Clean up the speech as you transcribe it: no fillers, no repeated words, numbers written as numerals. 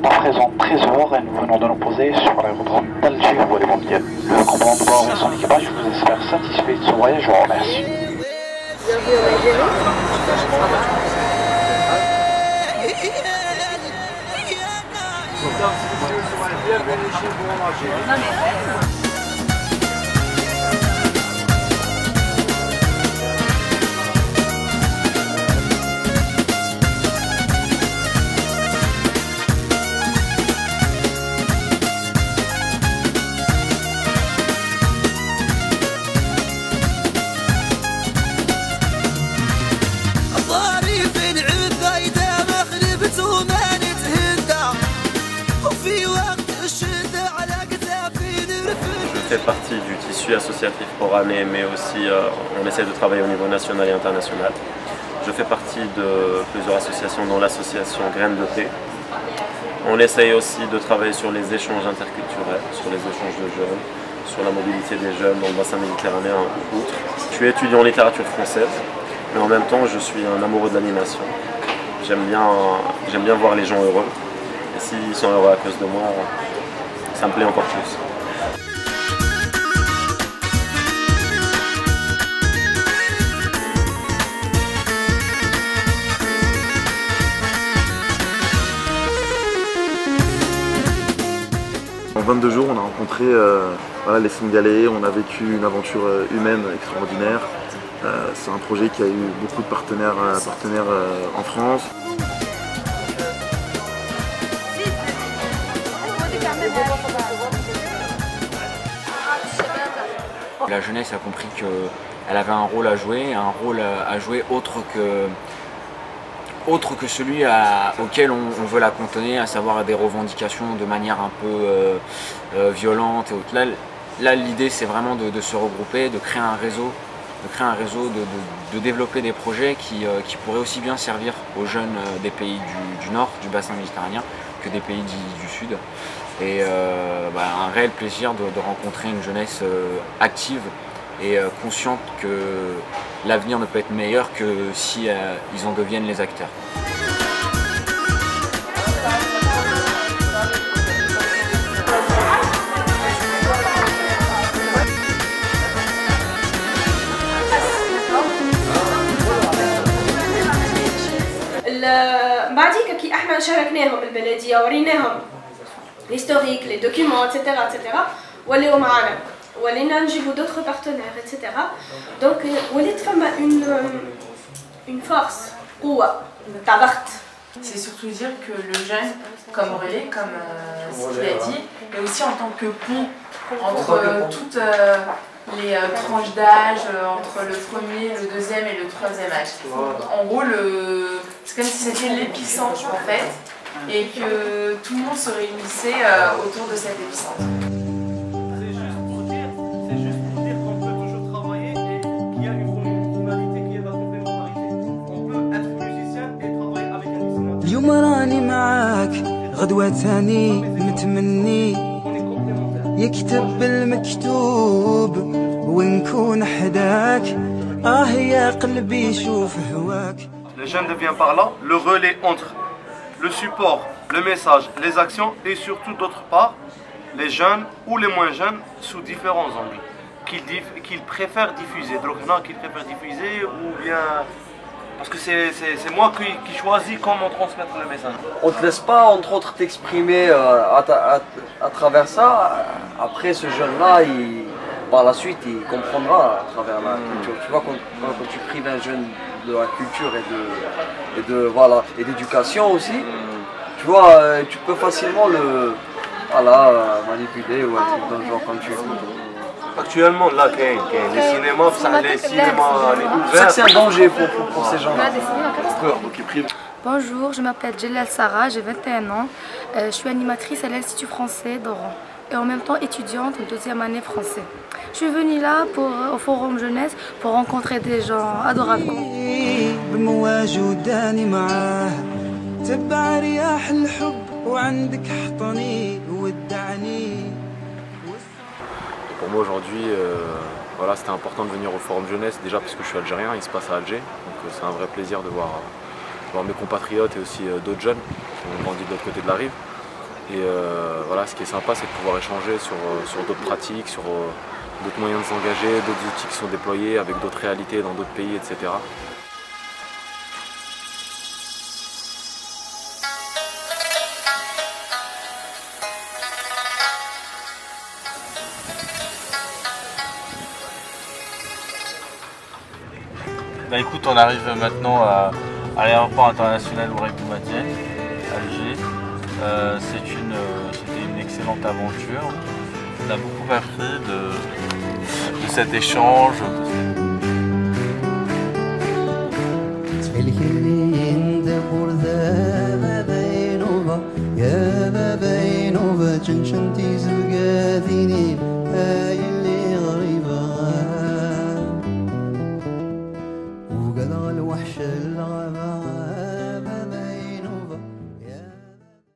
est à présent 13 heures et nous venons de nous poser sur l'aérodrome d'Alger au vol mondial. Le commandant de bord et son équipage vous espère satisfait de ce voyage, je vous remercie. Bienvenue en Algérie. Je fais partie du tissu associatif Oranais, mais aussi on essaie de travailler au niveau national et international. Je fais partie de plusieurs associations, dont l'association Graines de Thé. On essaye aussi de travailler sur les échanges interculturels, sur les échanges de jeunes, sur la mobilité des jeunes dans le bassin méditerranéen ou outre. Je suis étudiant en littérature française, mais en même temps je suis un amoureux de l'animation. J'aime bien voir les gens heureux, et s'ils sont heureux à cause de moi, ça me plaît encore plus. En 22 jours, on a rencontré voilà, les Sénégalais, on a vécu une aventure humaine extraordinaire. C'est un projet qui a eu beaucoup de partenaires en France. La jeunesse a compris qu'elle avait un rôle à jouer, autre que celui auquel on veut la cantonner, à savoir des revendications de manière un peu violente et autres. Là l'idée c'est vraiment de se regrouper, de créer un réseau, de développer des projets qui pourraient aussi bien servir aux jeunes des pays du nord, du bassin méditerranéen, que des pays du sud. Et un réel plaisir de rencontrer une jeunesse active et consciente que l'avenir ne peut être meilleur que si ils en deviennent les acteurs. بعديك كي احنا شاركناهم البلديه وريناهم l'historique, les documents, etc. ولاو معنا ولينا نجيبوا d'autres partenaires, etc. Donc ولات فما une force, قوة تاع ضغط. C'est surtout dire que le jeune, comme relais, comme ce qu'il a dit, mais aussi en tant que pont entre toutes les tranches d'âge, entre le premier, le deuxième et le troisième âge. En gros, c'est comme si c'était l'épicentre en fait, et que tout le monde se réunissait autour de cet épicentre. C'est juste pour dire qu'on peut toujours travailler et qu'il y a une finalité qui est la complémentarité. On peut être musicien et travailler avec un instrument. اليوم راني معاك غدوة تاني متمني يكتب المكتوب ونكون حداك يا قلبي شوف هواك. Le jeune devient par là le relais entre le support, le message, les actions et surtout d'autre part les jeunes ou les moins jeunes sous différents angles qu'ils préfèrent diffuser. Qu'ils préfèrent diffuser ou bien parce que c'est moi qui choisis comment transmettre le message. On ne te laisse pas entre autres t'exprimer à travers ça. Après ce jeune-là, par la suite, il comprendra à travers la culture. Tu vois, quand tu prives un jeune de la culture et d'éducation aussi, tu vois, tu peux facilement le manipuler ou un truc dans le genre comme tu veux. Actuellement, là, les cinémas, c'est un danger pour ces gens-là. Bonjour, je m'appelle Jelal Sarah, j'ai 21 ans. Je suis animatrice à l'Institut français d'Oran et en même temps étudiante en deuxième année français. Je suis venue là au Forum Jeunesse pour rencontrer des gens adorables. Pour moi aujourd'hui, voilà, c'était important de venir au Forum Jeunesse, déjà parce que je suis algérien, il se passe à Alger, donc c'est un vrai plaisir de voir mes compatriotes et aussi d'autres jeunes qui ont grandi de l'autre côté de la rive. Et voilà, ce qui est sympa, c'est de pouvoir échanger sur d'autres pratiques, sur d'autres moyens de s'engager, d'autres outils qui sont déployés avec d'autres réalités dans d'autres pays, etc. Bah écoute, on arrive maintenant à l'aéroport international Ourek Boumedienne, Alger. C'était une excellente aventure. On a beaucoup appris de cet échange. يا بابين وبجنشنتي زبقاثيني